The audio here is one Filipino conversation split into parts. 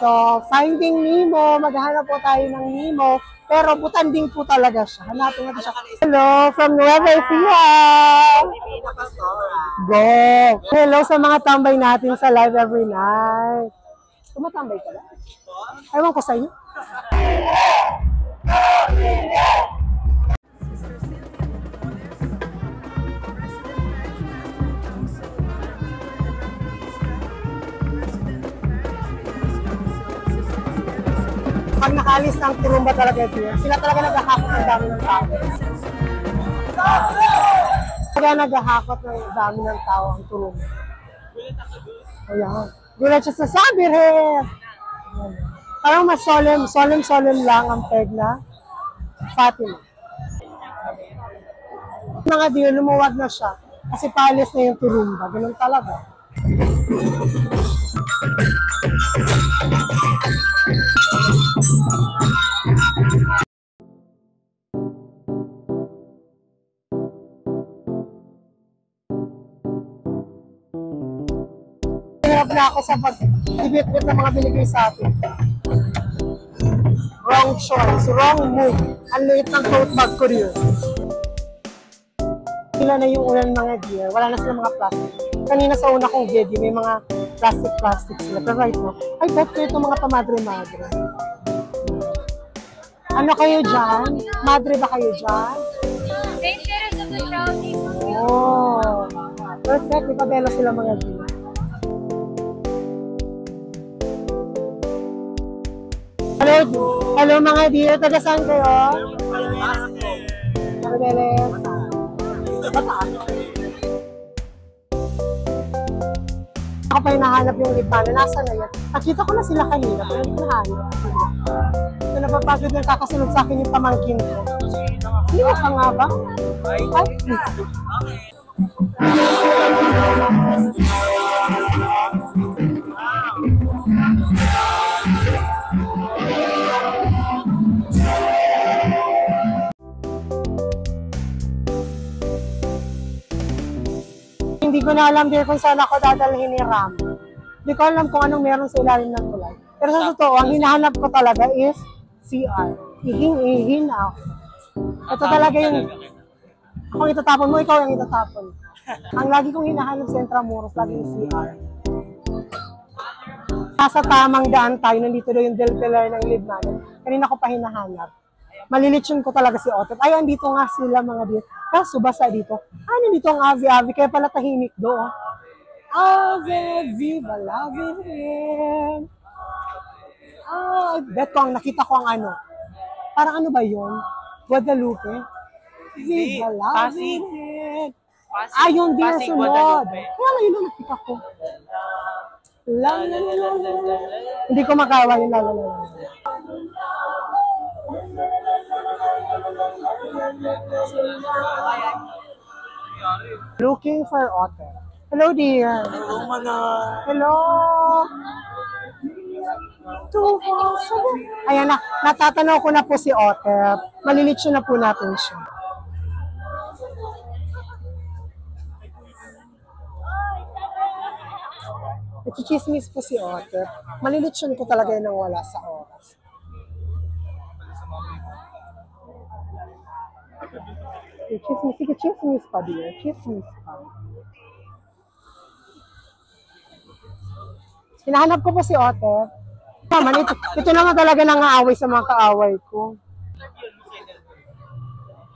So, Finding Nemo, maghahanap po tayo ng Nemo, pero butanding po talaga siya. Hanapin natin siya. Hello, from Nueva Ecija! Go! Hello sa mga tambay natin sa live every night. Tumatambay ka ba? Ewan ko sa inyo. Pag nakalis ng turumba talaga ito, sila talaga naghahakot ng dami ng tao. Talaga naghahakot ng dami ng tao ang turumba. Ayan. Gulat siya sa sabi rin. Parang mas solemn lang ang peg na Fatima. Mga diyo, lumuwag na siya. Kasi palis na yung turumba. Ganun talaga. Hirap na ako sa pag-ibit-bit ng mga binigay sa atin. Wrong choice, wrong move. Ang liit ng tote bag ko rin. Sila na yung ulan mga dear. Wala na silang mga plastic. Kanina sa una kong video, may mga plastic sila. Pero right now, ay bet ko itong mga pamadre-madre. Ano kayo dyan? Madre ba kayo dyan? St. Teresa of the Child. Oh, perfect. Ipabelo sila mga dear. Hello mga dear. Taga saan kayo? Maribeles. Bataan. Ako pa yung nahanap yung libana. Nasaan na yan? Nakita ko na sila kanina, pero hindi ko nahanap. So, napapagod yung kakasunod sa akin yung pamangkin ko. Hindi mo ka nga ba? Ay? Hindi ko na alam din kung saan ako dadalhin ni Ram. Hindi ko alam kung anong meron sa ilalim ng tulay. Pero sa totoo, ang hinahanap ko talaga is CR. Ihing-ihin ako. Ito talaga yung... Ako itatapon mo, ikaw yung itatapon. Ang lagi kong hinahanap sa Intramuros, lagi yung CR. Nasa tamang daan tayo, nandito daw yung Del Pilar ng live namin. Kanina ko pa hinahanap. Malilitsyon ko talaga si Otep. Ay, andito nga sila mga dito. Kaso basa dito. Ah, nandito ang Avi. Kaya pala tahimik doon. Ave, viva la Virgen. Ah, bet ko, nakita ko ang ano. Parang ano ba yun? Guadalupe? Viva la Virgen. Ah, yung din ang sunod. Kaya nga yun ang nakita ko. La la la la la la. Hindi ko makawa yung la la la la. Looking for Otter. Hello, dear. Hello, mana. Hello. Ayan na, natatanaw ko na po si Otter. Malilitsyo na po natin siya. Nagchichismis po si Otter. Malilitsyon ko talaga yun nang wala sa oras. Chismis, sige, chismis pa, dear. Chismis pa. Hinahanap ko po si Otter. Naman, ito naman talaga nangaaway sa mga kaaway ko.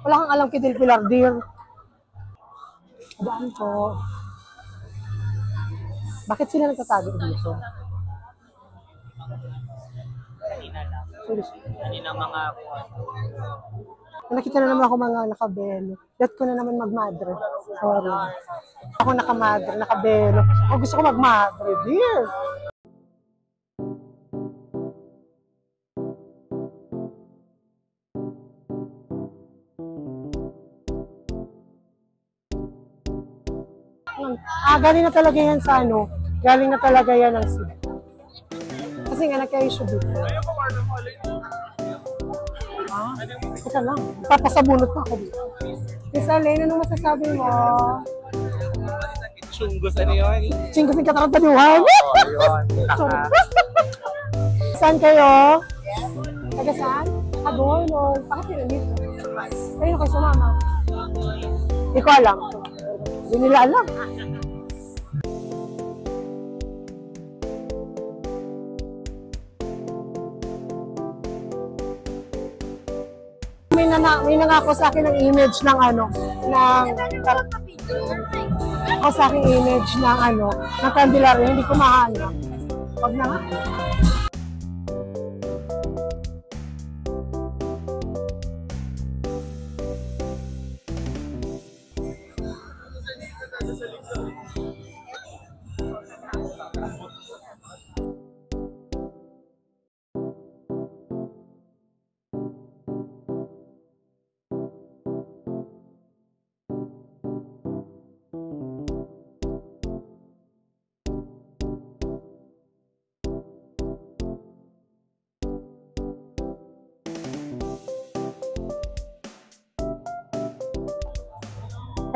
Wala kang alam kay Del Pilar, dear. Daan po. Bakit sila nagtatago dito? Kanina lang. Kanina mga Nakita na naman ako mga nakabelo. Dat ko na naman magmadre. Sorry. Ako nakamadre, nakabelo. Oh, gusto ko magmadre, dear. Galing na talaga yan sa ano. Galing na talaga yan ng Cebu. Kasi nga nagka-issue dito. Teka lang, papasabunot pa ako dito. Miss Alene, anong masasabi mo? Chunggos, ano yun? Chunggos yung katarantaniwan. Oo, yun. Saan kayo? Taga saan? Agol o bakit yun nandito? Kayo kayo sumama? Hindi ko alam. Hindi nila alam. May nangako sa akin ng image ng ano, ako sa akin image ng ano, ng Candelaria, hindi ko mahanap. Wag na nga.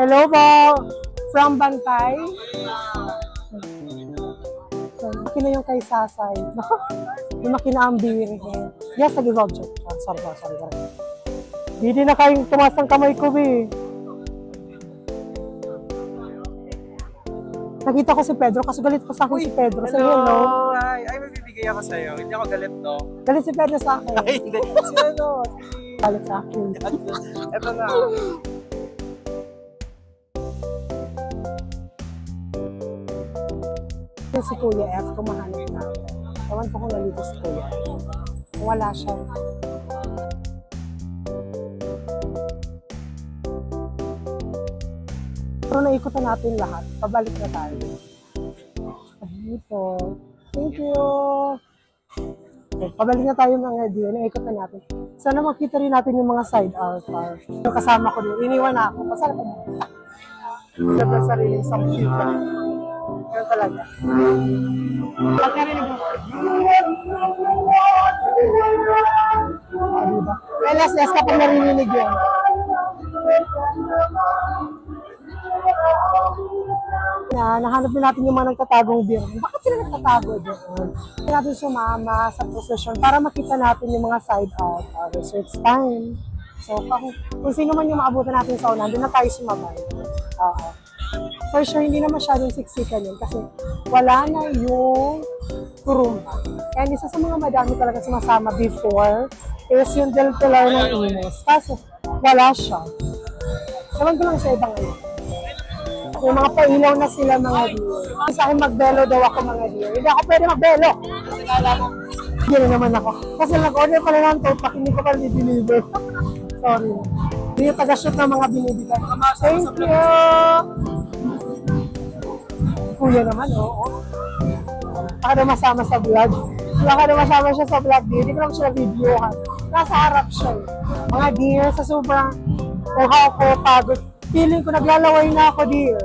Hello po, from Bantay. Kina yung kay Sasay. Nako, yung makinaambiri. Yes, nag-vlog joke. Sorry. Hindi na kayong tumas ng kamay ko, be. Nakita ko si Pedro, kasi galit ko sa akin si Pedro. Say hello. Hi. Ay, may bibigay ako sa'yo. Hindi ako galit, no? Galit si Pedro sa akin. Ay, hindi. Si ano? Galit sa akin. Ito na. Yung si Kuya F, kumahanap na. Ewan ko kung nalito si Kuya F. Wala siya. Pero naikutan natin lahat. Pabalik na tayo. Dito. Thank you. Okay, pabalik na tayo mga dear. Naikutan natin. Sana makita rin natin yung mga side alpha. Yung kasama ko din. Iniwan na ako. Pasal ko mo. Sabi sa sariling samputan. Ganun talaga. Pag narinig mo. Diba? LSS kapag narinig yun. Nahanap din natin yung mga nagtatagong beer. Bakit sila nagtatago doon? Hindi natin sumama sa procession para makita natin yung mga side out research time. So, kung sino man yung maabutan natin sa unan, doon na tayo sumabay. For sure, hindi na masyadong siksikan yun kasi wala na yung kurumba. And isa sa mga madami talaga sumasama before is yung Del Pilar ng Ines. Kasi wala siya. Ewan ko lang sa ibang ngayon. Yung mga pailaw na sila mga dear. Sa akin magbelo daw ako mga dear. Hindi ako pwede magbelo. Kasi kala mo, hindi na naman ako. Kasi nag-order pala ng tote pack, hindi ko pala di-deliver. Sorry. Hindi yung taga-shoot ng mga binibigay. Thank you! Kuya naman, oo. Baka na masama sa vlog. Baka na masama siya sa vlog, dear. Hindi ko lang siya na-videohan. Nasa harap siya. Mga dear, sa sobrang ako pagod. Feeling ko naglalaway na ako, dear.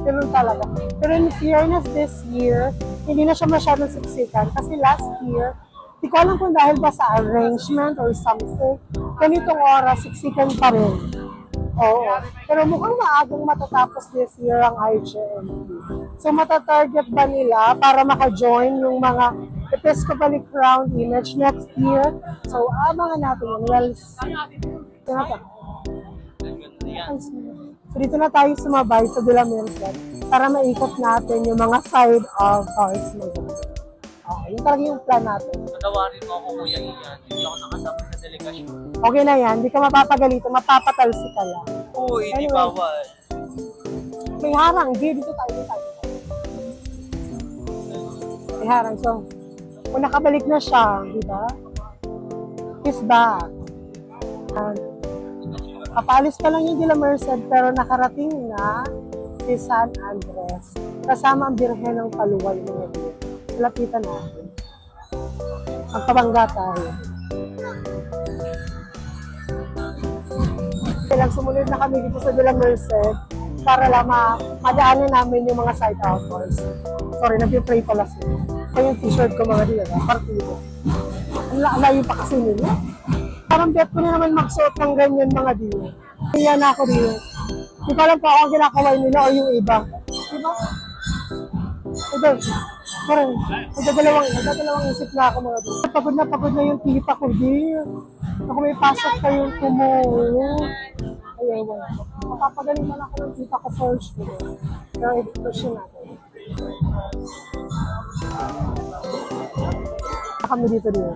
Ganun talaga. Pero in fairness this year, hindi na siya masyadong siksikan. Kasi last year, di ko alam kung dahil ba sa arrangement or something, ganitong oras, siksikan pa rin. Oo. Pero mukhang maagang matatapos this year ang IGMP. So matatarget ba nila para maka-join yung mga Episcopally Crowned Image next year? So abangan natin yun. Well, so dito na tayo sumabay sa De La Merced para maikot natin yung mga side of cars na dito. Okay, yun talaga yung plan natin. Patawarin mo ako, Kuya Ian. Hindi ako nakasama sa delegasyon. Okay na yan, hindi ka mapapagalito, mapapatalsi ka lang. Oo, hindi Anyway. bawal. May harang, dito tayo. May harang, so kung nakabalik na siya, di ba? He's back. And kapalis pa lang yung De La Merced pero nakarating na si San Andres. Kasama ang Birhen ng Paluway mga dito. Lapitan natin. Magpabangga tayo. Kailang sumunod na kami dito sa De La Merced para lang madaanan namin yung mga side outdoors. Sorry, nag-pray pala sila. Ito yung t-shirt ko mga dito, partido. Ang layo pa kasi nila. Parang bet ko na naman magsuot ng ganyan mga dito. Kaya na ako dito. Hindi ko alam pa ako ang ginakaway nila o yung iba. Diba? Ito. Parang, nagdadalawang isip na ako mga doon. Pagod na yung tita ko, dear. Ako may pasok kayong tomorrow. Ay, wala. Mapapagaling man ako ng tita ko first. Pero i-push natin. Kami dito din.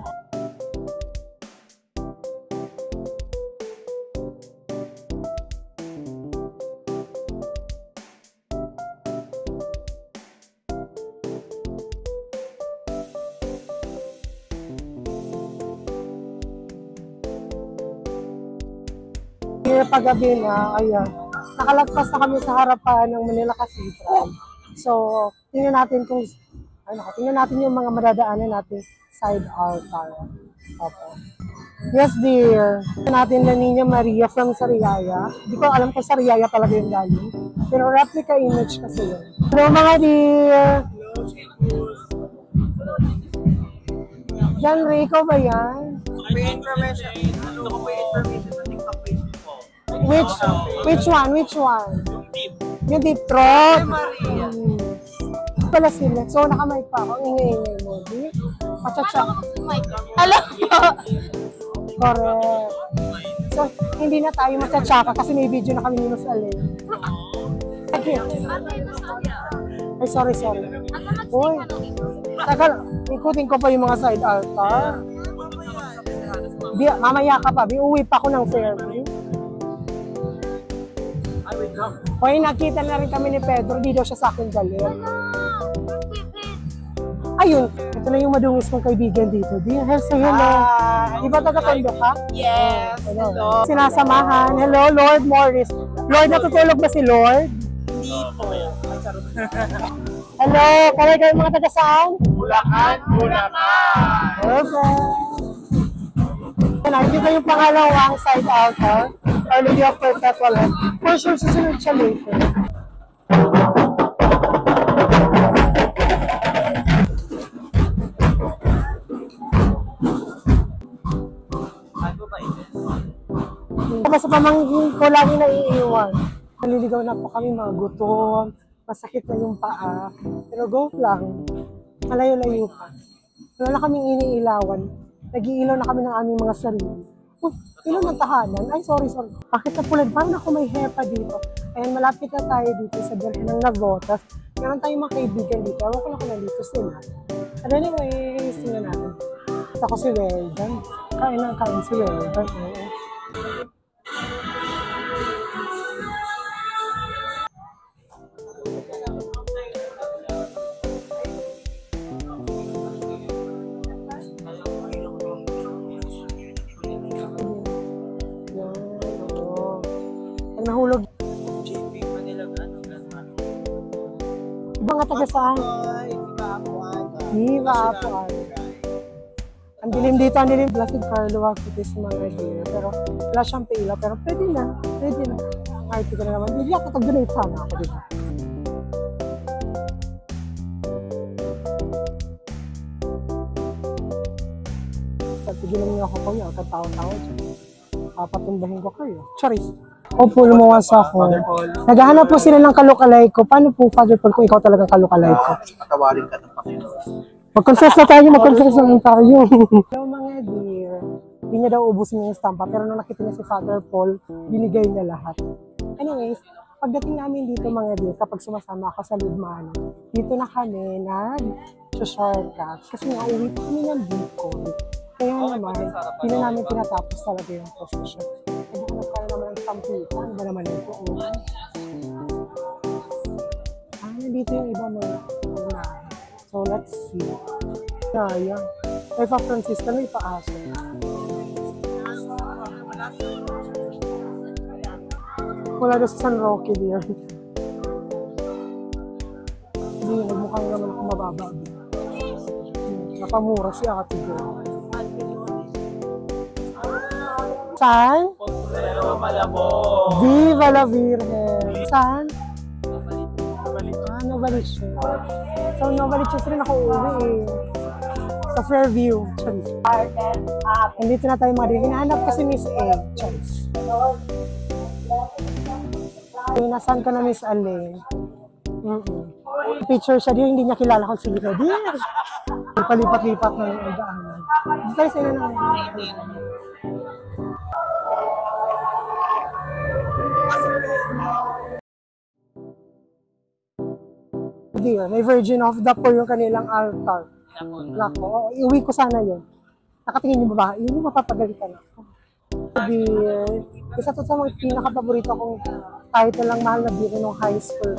Paggabi na, ayan, nakalagpas na kami sa harapan ng Manila Cathedral. So, tingnan natin yung mga madadaanan natin side altar. Opo. Yes, dear. Tingnan natin na Niña Maria from Sariaya. Hindi ko alam kung Sariaya talaga yung galing. Pero replica image kasi yun. Hello mga dear! John Rico ba yan? May information. Gusto ko may information sa TikTok page ko. Which one? Yung deep. Yung deep throat. Maria. Pala sila. So, nakamay pa ako. Ingay-ingay mo. Di? Pachacha. Alam mo. Correct. So, hindi na tayo machatsaka kasi may video na kami ni Mas Alin. Okay. Ay, sorry. Uy. Tagal. Ikutin ko pa yung mga side altar. Mamaya ka pa. Uwi pa ako ng Fairview. Hoy, nakita na rin kami ni Pedro. Di daw siya sa akin galit. Ayun, ito na yung madungis kong kaibigan dito. Say hello. Di ba taga-tondo ka? Yes. Hello. Sinasamahan. Hello, Lord Morris. Lord, natutulog ba si Lord? Hindi po. Hello, kayo mga taga saan? Bulacan. Perfect. Nakikita yung pangalawang side altar. Our Lady of Perpetual Help. For sure, susunod siya later. Basta pamangkin ko lagi naiiwan. Naliligaw na po kami, mga gutom. Masakit na yung paa. Pero go lang. Malayo-layo pa. Wala na kaming iniilawan. Nag-iilaw na kami ng aming mga sarili. Ilaw ng tahanan. Ay, sorry. Bakit na pulad? Parang ako may hepa dito. Ayan, malapit na tayo dito sa Birhen ng Navotas. Meron tayong mga kaibigan dito. Ewan ko lang kung nandito sila. And anyways, tingnan natin. Ako si Weldon. Kain si Weldon. Nahulog. Ibang taga saan? Di ba Apuan? Ang dilim dito, ang dilim. Blessed Carlo Acutis mga dear. Pero wala siyang pila. Pero pwede na. Ang arte ko na naman. Hindi ako tag-donate sana ako dito. Tigilan niyo ako kayo. Katawa-tawa dyan. Papatumbahin ko kayo. Charis. Opo, lumuwas ako. Naghahanap po sila ng kalukalay ko. Paano po, Father Paul, kung ikaw talagang kalukalay ko? Patawarin ka ng Panginoon. Mag-confess na tayo. Hello mga dear. Hindi niya daw ubusin yung stampa, pero nung nakita niya si Father Paul, binigay niya lahat. Anyways, pagdating namin dito mga dear, kapag sumasama ako sa Lidmano, dito na kami nag-shortcut. Kasi nga, uwi pa kami ng Bicol. Kaya naman, hindi na namin tinatapos talaga yung position. Naghahanap ka na naman ng samputan. Ano ba naman ito? Nandito yung iba mga unahin. So, let's see. Kaya. May pa Francisca, may pa-aso. Wala doon sa San Roque, dear. Hindi, nagmukhang naman ako mababa. Napamura si Ate Girl. Saan? Viva la Virgen. Saan? Novaliches. So, Novaliches rin ako uwi sa Fairview. Charis. Nandito na tayo mga din. Hinahanap kasi Miss A. Charis. Nasaan ka na Miss Ale? Picture siya, hindi niya kilala kung sino siya. Palipat-lipat na yung daanan. Hindi tayo sila na. Hindi, may Virgin of the Poor yung kanilang altar. Nako, iuwi ko sana yun. Nakatingin yung babae, yun yung mapapagalitan ako. Isa to sa mga pinaka-paborito kong kahit na lang mahal na beer nung high school.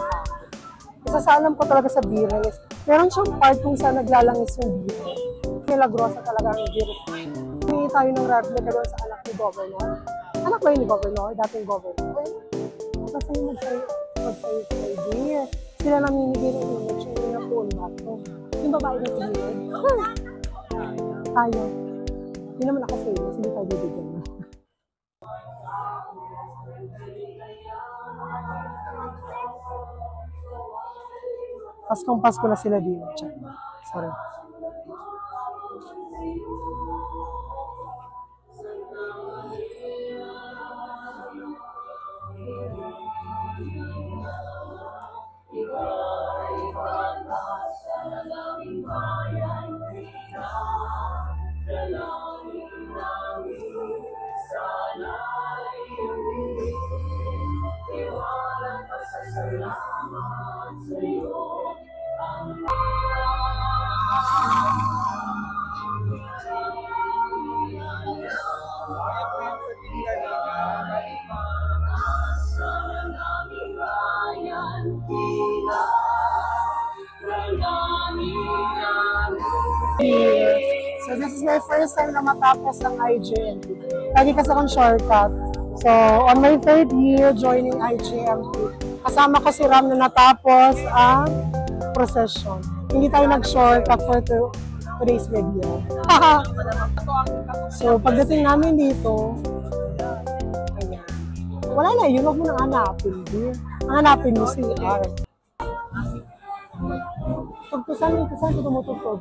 Isa sa alam ko talaga sa beer is, meron siyang part kung saan naglalangis yung beer. Milagrosa talaga ang beer. Humingi tayo ng replica doon sa anak ni Governor. Anak ba yun ni Governor? Dating Governor. Kasi magsayo kay beer. Sila namimigay ng image yung napuon ba ito. Yung babae na tigilid. Tayo. Hindi naman ako famous, hindi tayo bibigyan. Paskong Pasko na sila dito. Sorry. So this is my first time na matapos ang IJMP. Lagi kasi akong shortcut. So on my third year joining IJMP, kasama ko si Ram na natapos ang procession. Hindi tayo nag-shortcut for today's video. So pagdating namin dito, ayan. Wala na yun, huwag mo nang hanapin. Ang hanapin mo si R. Saan ito tumutugtog?